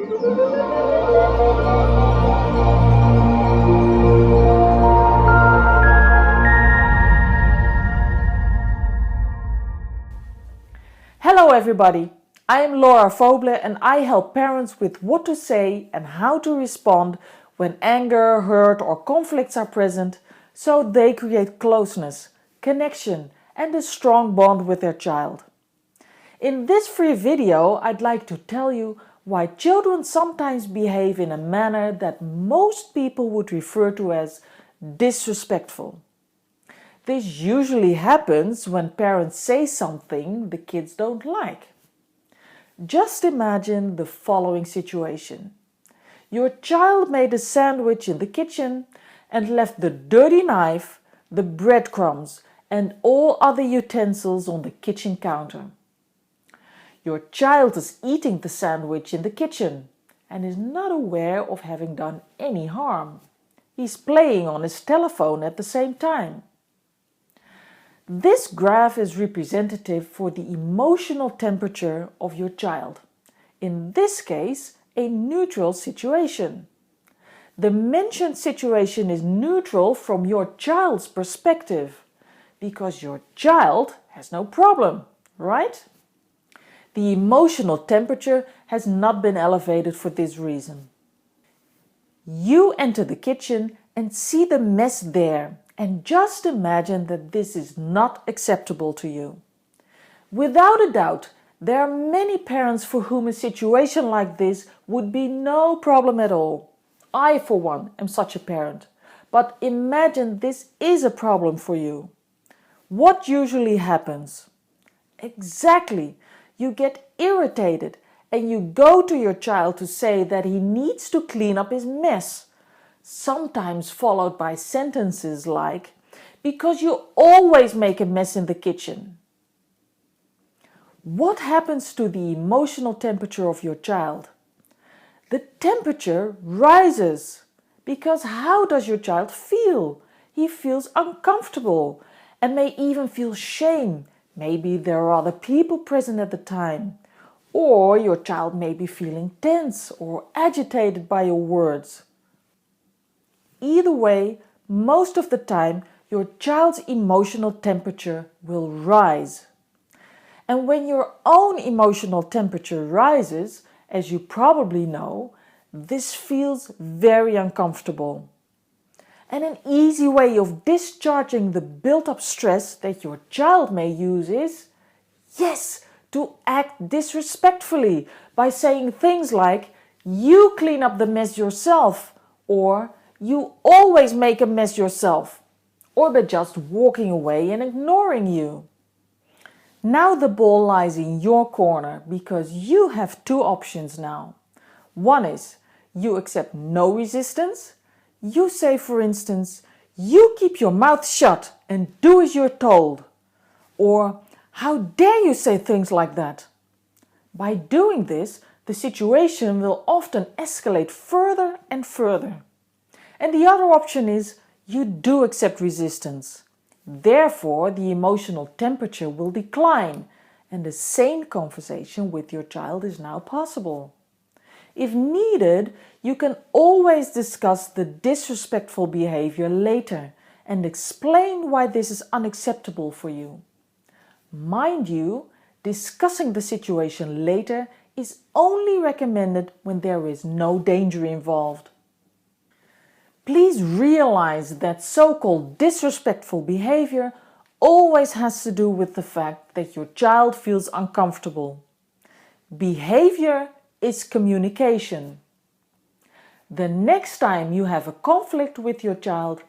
Hello everybody, I am Laura Fobler and I help parents with what to say and how to respond when anger, hurt or conflicts are present so they create closeness, connection and a strong bond with their child. In this free video I'd like to tell you why children sometimes behave in a manner that most people would refer to as disrespectful. This usually happens when parents say something the kids don't like. Just imagine the following situation. Your child made a sandwich in the kitchen and left the dirty knife, the breadcrumbs and all other utensils on the kitchen counter. Your child is eating the sandwich in the kitchen and is not aware of having done any harm. He's playing on his telephone at the same time. This graph is representative for the emotional temperature of your child. In this case, a neutral situation. The mentioned situation is neutral from your child's perspective, because your child has no problem, right? The emotional temperature has not been elevated for this reason. You enter the kitchen and see the mess there. And just imagine that this is not acceptable to you. Without a doubt, there are many parents for whom a situation like this would be no problem at all. I, for one, am such a parent. But imagine this is a problem for you. What usually happens? Exactly, you get irritated and you go to your child to say that he needs to clean up his mess. Sometimes followed by sentences like, "Because you always make a mess in the kitchen." What happens to the emotional temperature of your child? The temperature rises, because how does your child feel? He feels uncomfortable and may even feel shame. Maybe there are other people present at the time. Or your child may be feeling tense or agitated by your words. Either way, most of the time, your child's emotional temperature will rise. And when your own emotional temperature rises, as you probably know, this feels very uncomfortable. And an easy way of discharging the built-up stress that your child may use is, yes, to act disrespectfully by saying things like, "You clean up the mess yourself," or "You always make a mess yourself," or by just walking away and ignoring you. Now the ball lies in your corner because you have two options now. One is you accept no resistance. You say, for instance, "You keep your mouth shut and do as you're told." Or, "How dare you say things like that?" By doing this, the situation will often escalate further and further. And the other option is you do accept resistance. Therefore, the emotional temperature will decline and a sane conversation with your child is now possible. If needed, you can always discuss the disrespectful behavior later and explain why this is unacceptable for you. Mind you, discussing the situation later is only recommended when there is no danger involved. Please realize that so-called disrespectful behavior always has to do with the fact that your child feels uncomfortable. Behavior is communication. The next time you have a conflict with your child,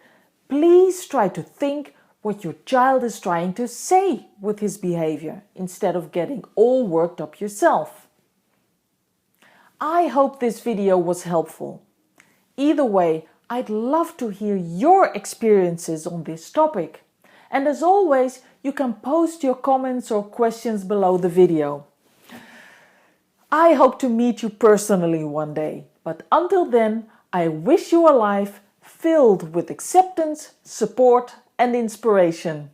please try to think what your child is trying to say with his behavior instead of getting all worked up yourself. I hope this video was helpful. Either way, I'd love to hear your experiences on this topic. And as always, you can post your comments or questions below the video. I hope to meet you personally one day, but until then, I wish you a life filled with acceptance, support and inspiration.